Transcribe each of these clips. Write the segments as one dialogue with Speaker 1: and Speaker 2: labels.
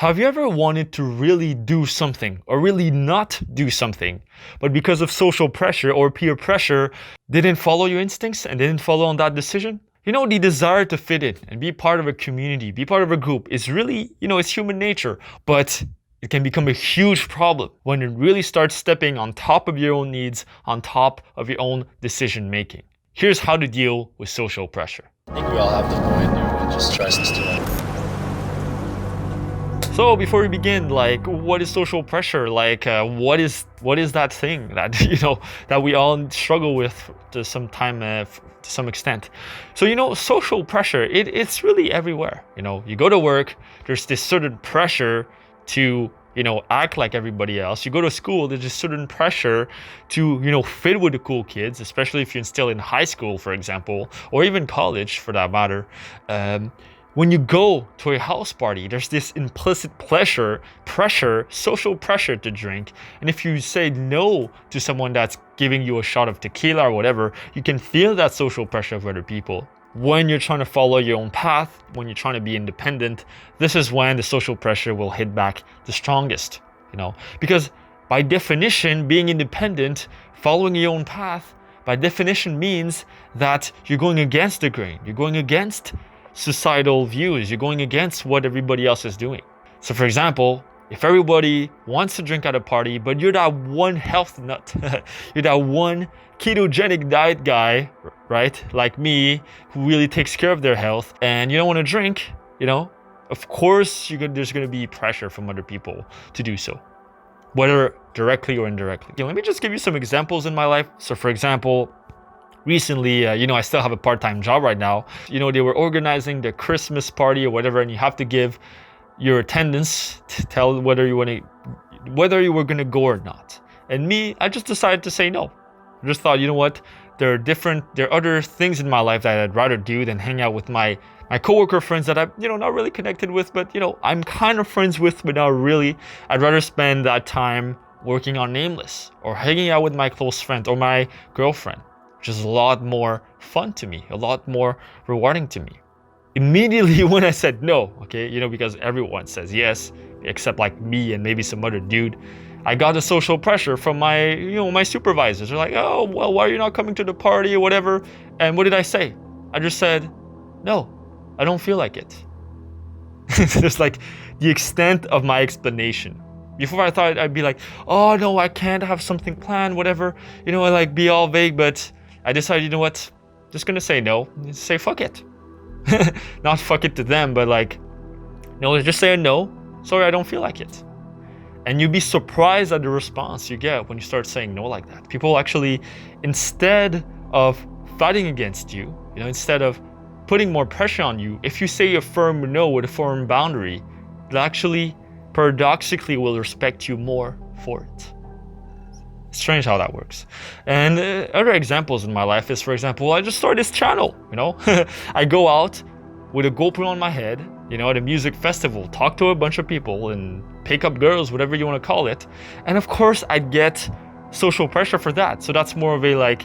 Speaker 1: Have you ever wanted to really do something or really not do something, but because of social pressure or peer pressure, didn't follow your instincts and didn't follow on that decision? The desire to fit in and be part of a community, be part of a group is really, it's human nature, but it can become a huge problem when it really starts stepping on top of your own needs, on top of your own decision making. Here's how to deal with social pressure.
Speaker 2: I think we all have the point here. It just tries to
Speaker 1: So before we begin, what is social pressure? What is that thing that that we all struggle with to some extent? So social pressure, it's really everywhere. You go to work, there's this certain pressure to act like everybody else. You go to school, there's this certain pressure to fit with the cool kids, especially if you're still in high school, for example, or even college for that matter. When you go to a house party, there's this implicit pressure, social pressure to drink. And if you say no to someone that's giving you a shot of tequila or whatever, you can feel that social pressure of other people. When you're trying to follow your own path, when you're trying to be independent, this is when the social pressure will hit back the strongest, because by definition, being independent, following your own path, by definition means that you're going against the grain. You're going against societal views. You're going against what everybody else is doing. So for example, if everybody wants to drink at a party, but you're that one health nut, you're that one ketogenic diet guy, right? Like me, who really takes care of their health, and you don't want to drink, of course there's going to be pressure from other people to do so, whether directly or indirectly. Let me just give you some examples in my life. So for example, recently, I still have a part-time job right now. They were organizing the Christmas party or whatever, and you have to give your attendance to tell whether you were going to go or not. And me, I just decided to say no. I just thought, what? There are other things in my life that I'd rather do than hang out with my coworker friends that I'm, not really connected with, but, I'm kind of friends with, but not really. I'd rather spend that time working on Nameless or hanging out with my close friend or my girlfriend, which is a lot more fun to me, a lot more rewarding to me. Immediately when I said no, because everyone says yes, except like me and maybe some other dude, I got the social pressure from my, my supervisors. They're like, oh, well, why are you not coming to the party or whatever? And what did I say? I just said, no, I don't feel like it. There's the extent of my explanation. Before I thought I'd be like, oh no, I can't have something planned, whatever. I be all vague, but I decided, just gonna say no, say fuck it. Not fuck it to them, but just say no, sorry, I don't feel like it. And you'd be surprised at the response you get when you start saying no like that. People actually, instead of fighting against you, instead of putting more pressure on you, if you say a firm no with a firm boundary, they actually paradoxically will respect you more for it. Strange how that works. And other examples in my life is, for example, I just started this channel, I go out with a GoPro on my head, at a music festival, talk to a bunch of people and pick up girls, whatever you want to call it. And of course I get social pressure for that. So that's more of a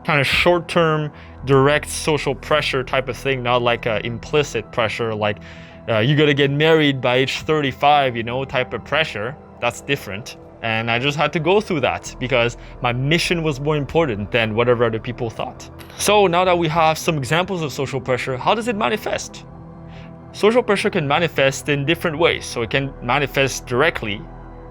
Speaker 1: kind of short-term, direct social pressure type of thing, not like a implicit pressure, you gotta get married by age 35, type of pressure. That's different. And I just had to go through that because my mission was more important than whatever other people thought. So now that we have some examples of social pressure, how does it manifest? Social pressure can manifest in different ways. So it can manifest directly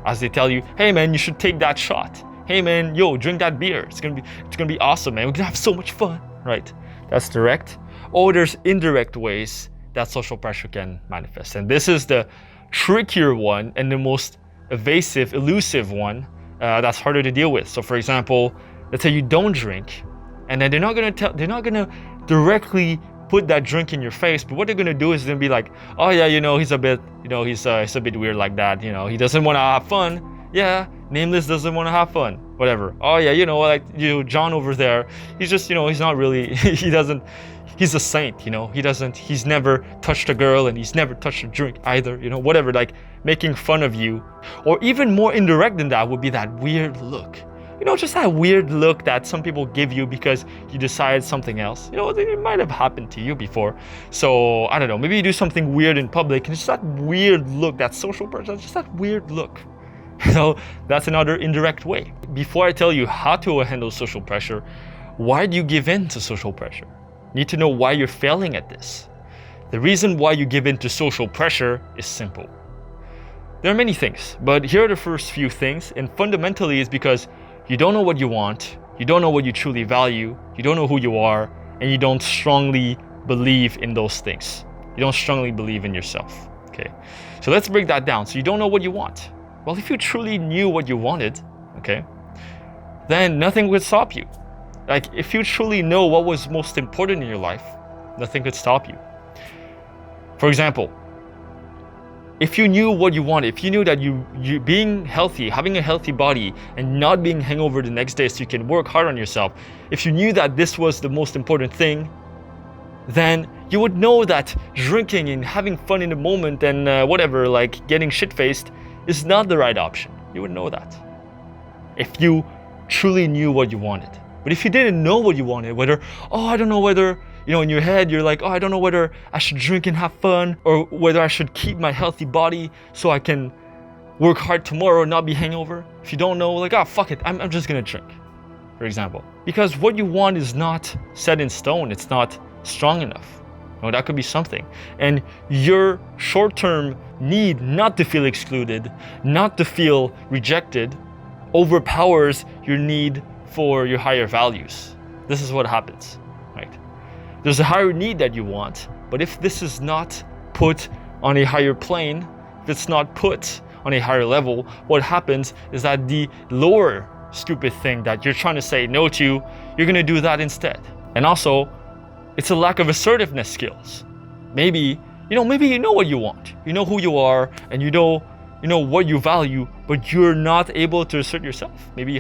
Speaker 1: as they tell you, hey man, you should take that shot. Hey man, yo, drink that beer. It's gonna be awesome, man. We're gonna have so much fun, right? That's direct. Or there's indirect ways that social pressure can manifest. And this is the trickier one and the most evasive, elusive one that's harder to deal with. So for example, let's say you don't drink, and then they're not gonna directly put that drink in your face, but what they're gonna do is they're gonna be like, oh yeah, he's a bit, he's a bit weird like that, he doesn't want to have fun. Yeah, Nameless doesn't want to have fun, whatever. Oh yeah, John over there, he's just, he's not really, he's a saint, he's never touched a girl and he's never touched a drink either, whatever, making fun of you. Or even more indirect than that would be that weird look just that weird look that some people give you because you decided something else. It might have happened to you before. So I don't know, maybe you do something weird in public and it's just that weird look, that social pressure, just that weird look. That's another indirect way. Before I tell you how to handle social pressure, why do you give in to social pressure? You need to know why you're failing at this. The reason why you give in to social pressure is simple. There are many things, but here are the first few things, and fundamentally it's because you don't know what you want, you don't know what you truly value, you don't know who you are, and you don't strongly believe in those things. You don't strongly believe in yourself, okay? So let's break that down. So you don't know what you want. Well, if you truly knew what you wanted, okay, then nothing would stop you. Like, if you truly know what was most important in your life, nothing could stop you. For example, if you knew what you wanted, if you knew that you being healthy, having a healthy body, and not being hangover the next day so you can work hard on yourself, if you knew that this was the most important thing, then you would know that drinking and having fun in the moment and whatever, like getting shit-faced, is not the right option. You would know that if you truly knew what you wanted. But if you didn't know what you wanted, I don't know whether, in your head, you're like, I don't know whether I should drink and have fun, or whether I should keep my healthy body so I can work hard tomorrow and not be hangover. If you don't know, like, fuck it, I'm just gonna drink, for example. Because what you want is not set in stone, it's not strong enough. That could be something. And your short-term need not to feel excluded, not to feel rejected, overpowers your need for your higher values. This is what happens, right? There's a higher need that you want, but if this is not put on a higher plane, if it's not put on a higher level, what happens is that the lower stupid thing that you're trying to say no to, you're gonna do that instead. And also, it's a lack of assertiveness skills. Maybe you know what you want, you know who you are, and you know what you value, but you're not able to assert yourself. Maybe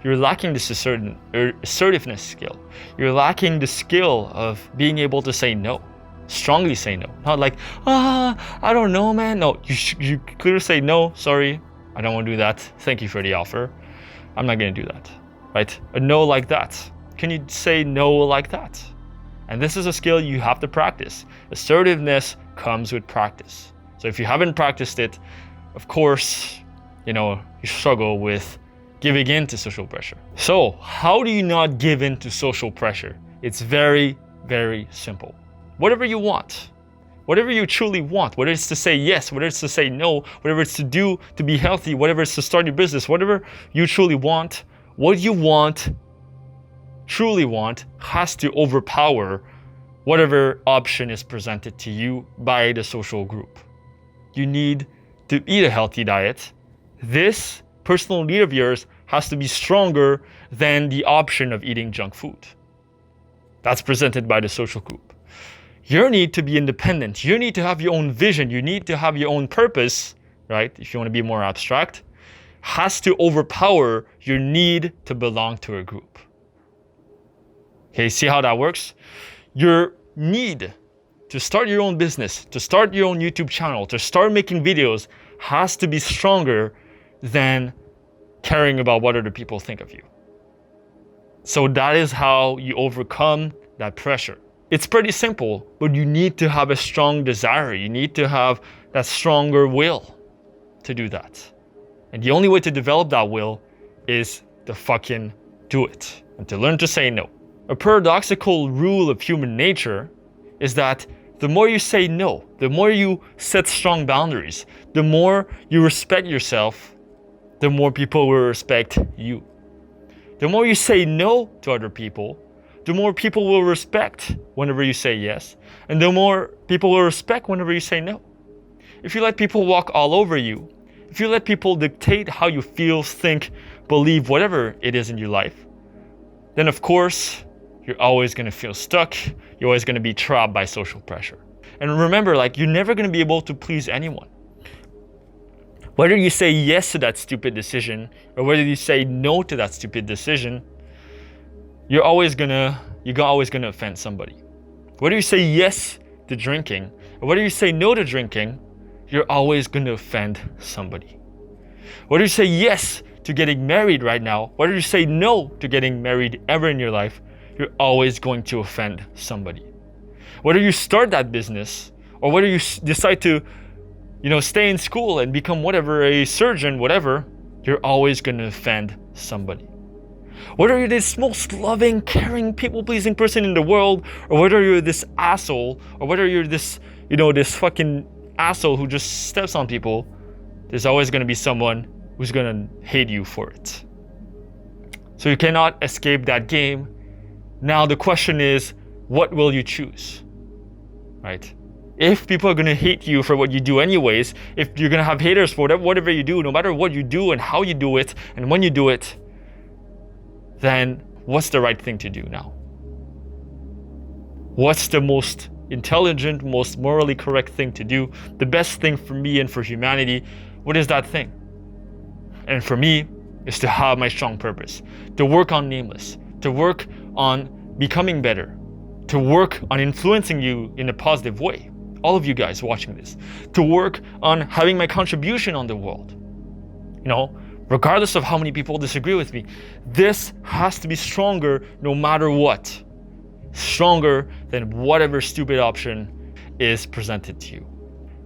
Speaker 1: you're lacking this assertiveness skill. You're lacking the skill of being able to say no, strongly say no. Not like, I don't know, man. No, you clearly say no, sorry, I don't want to do that. Thank you for the offer. I'm not gonna do that, right? A no like that. Can you say no like that? And this is a skill you have to practice. Assertiveness comes with practice. So if you haven't practiced it, of course, you struggle with giving in to social pressure. So how do you not give in to social pressure? It's very, very simple. Whatever you want, whatever you truly want, whether it's to say yes, whether it's to say no, whatever it's to do to be healthy, whatever it's to start your business, whatever you truly want, what you truly want has to overpower whatever option is presented to you by the social group. You need to eat a healthy diet. This personal need of yours has to be stronger than the option of eating junk food. That's presented by the social group. Your need to be independent, you need to have your own vision, you need to have your own purpose, right? If you want to be more abstract, has to overpower your need to belong to a group. Okay, see how that works? Your need to start your own business, to start your own YouTube channel, to start making videos has to be stronger than caring about what other people think of you. So that is how you overcome that pressure. It's pretty simple, but you need to have a strong desire. You need to have that stronger will to do that. And the only way to develop that will is to fucking do it and to learn to say no. A paradoxical rule of human nature is that the more you say no, the more you set strong boundaries, the more you respect yourself, the more people will respect you. The more you say no to other people, the more people will respect whenever you say yes, and the more people will respect whenever you say no. If you let people walk all over you, if you let people dictate how you feel, think, believe, whatever it is in your life, then of course, you're always going to feel stuck. You're always going to be trapped by social pressure. And remember, you're never going to be able to please anyone. Whether you say yes to that stupid decision or whether you say no to that stupid decision, you're always gonna offend somebody. Whether you say yes to drinking or whether you say no to drinking, you're always gonna offend somebody. Whether you say yes to getting married right now, whether you say no to getting married ever in your life, you're always going to offend somebody. Whether you start that business or whether you decide to, stay in school and become whatever, a surgeon, whatever, you're always going to offend somebody. Whether you're this most loving, caring, people-pleasing person in the world, or whether you're this asshole, or whether you're this, this fucking asshole who just steps on people, there's always going to be someone who's going to hate you for it. So you cannot escape that game. Now the question is, what will you choose? Right? If people are going to hate you for what you do anyways, if you're going to have haters for whatever you do, no matter what you do and how you do it and when you do it, then what's the right thing to do now? What's the most intelligent, most morally correct thing to do? The best thing for me and for humanity, what is that thing? And for me, is to have my strong purpose, to work on Nameless, to work on becoming better, to work on influencing you in a positive way. All of you guys watching this, to work on having my contribution on the world. Regardless of how many people disagree with me, this has to be stronger no matter what. Stronger than whatever stupid option is presented to you.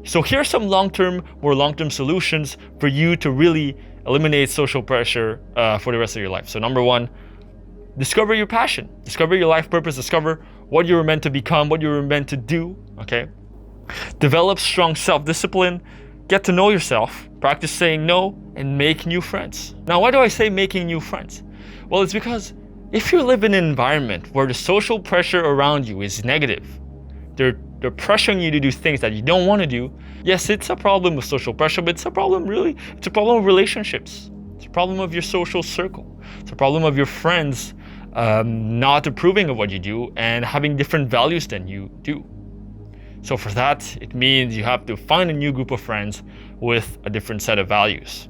Speaker 1: So here are some more long-term solutions for you to really eliminate social pressure for the rest of your life. So number one, discover your passion, discover your life purpose, discover what you were meant to become, what you were meant to do, okay? Develop strong self-discipline, get to know yourself, practice saying no, and make new friends. Now, why do I say making new friends? Well, it's because if you live in an environment where the social pressure around you is negative, they're pressuring you to do things that you don't want to do, yes, it's a problem with social pressure, but it's a problem of relationships. It's a problem of your social circle. It's a problem of your friends not approving of what you do and having different values than you do. So for that, it means you have to find a new group of friends with a different set of values.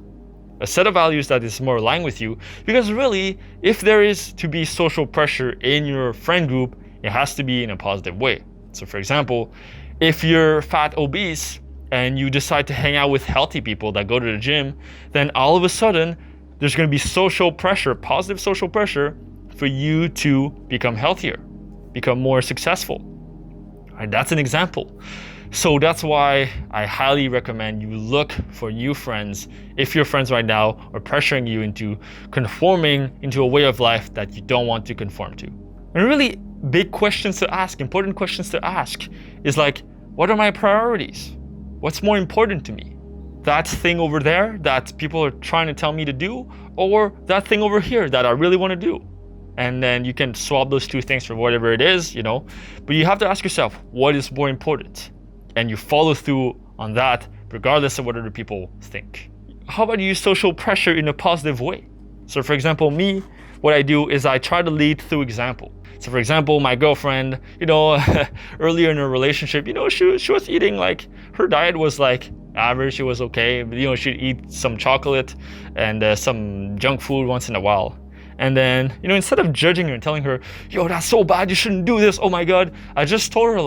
Speaker 1: A set of values that is more aligned with you, because really, if there is to be social pressure in your friend group, it has to be in a positive way. So for example, if you're fat, obese, and you decide to hang out with healthy people that go to the gym, then all of a sudden, there's going to be social pressure, positive social pressure, for you to become healthier, become more successful. Right, that's an example. So that's why I highly recommend you look for new friends if your friends right now are pressuring you into conforming into a way of life that you don't want to conform to. And really big questions to ask, important questions to ask is like, what are my priorities? What's more important to me? That thing over there that people are trying to tell me to do, or that thing over here that I really want to do? And then you can swap those two things for whatever it is, but you have to ask yourself, what is more important? And you follow through on that regardless of what other people think. How about you use social pressure in a positive way? So for example, me, what I do is I try to lead through example. So for example, my girlfriend, earlier in her relationship, she was eating her diet was average, she was okay. She'd eat some chocolate and some junk food once in a while. And then, instead of judging her and telling her, yo, that's so bad, you shouldn't do this, oh my God, I just told her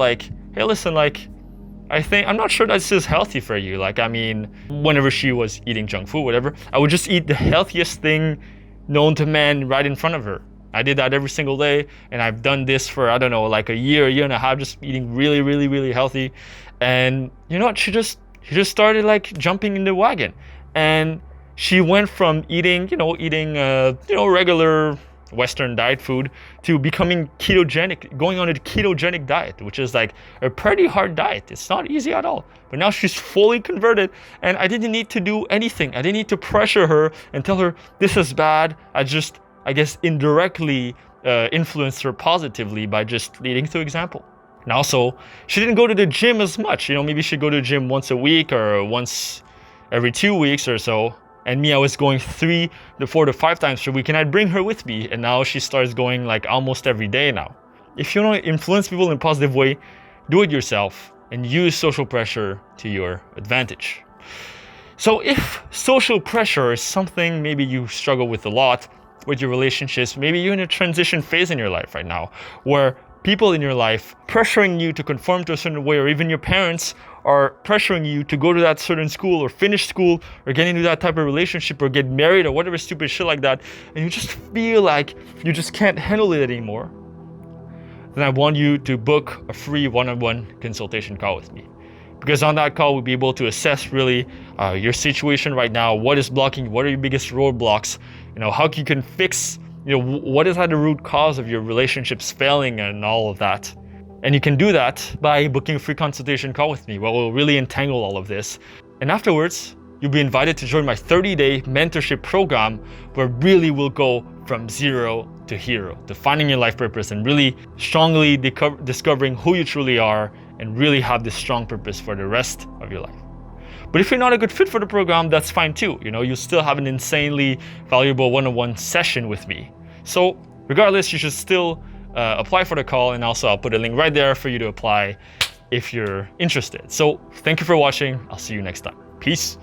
Speaker 1: hey, listen, I'm not sure this is healthy for you. Whenever she was eating junk food, whatever, I would just eat the healthiest thing known to man right in front of her. I did that every single day, and I've done this for, a year and a half, just eating really, really, really healthy. And you know what, she just started jumping in the wagon. And she went from eating regular Western diet food to becoming ketogenic, going on a ketogenic diet, which is a pretty hard diet. It's not easy at all. But now she's fully converted, and I didn't need to do anything. I didn't need to pressure her and tell her this is bad. I guess indirectly influenced her positively by just leading through example. And also, she didn't go to the gym as much. Maybe she'd go to the gym once a week or once every 2 weeks or so. And me, I was going 3 to 4 to 5 times per week, and I'd bring her with me. And now she starts going almost every day now. If you want to influence people in a positive way, do it yourself and use social pressure to your advantage. So if social pressure is something maybe you struggle with a lot with your relationships, maybe you're in a transition phase in your life right now where people in your life pressuring you to conform to a certain way, or even your parents are pressuring you to go to that certain school or finish school or get into that type of relationship or get married or whatever stupid shit like that, and you just feel like you just can't handle it anymore, then I want you to book a free one-on-one consultation call with me. Because on that call, we'll be able to assess really your situation right now. What is blocking? What are your biggest roadblocks? How you can fix, what is at the root cause of your relationships failing and all of that. And you can do that by booking a free consultation call with me, where we'll really entangle all of this. And afterwards, you'll be invited to join my 30-day mentorship program, where really we'll go from zero to hero, to finding your life purpose and really strongly discovering who you truly are and really have this strong purpose for the rest of your life. But if you're not a good fit for the program, that's fine too. You still have an insanely valuable one-on-one session with me. So regardless, you should still apply for the call, and also I'll put a link right there for you to apply if you're interested. So thank you for watching. I'll see you next time. Peace.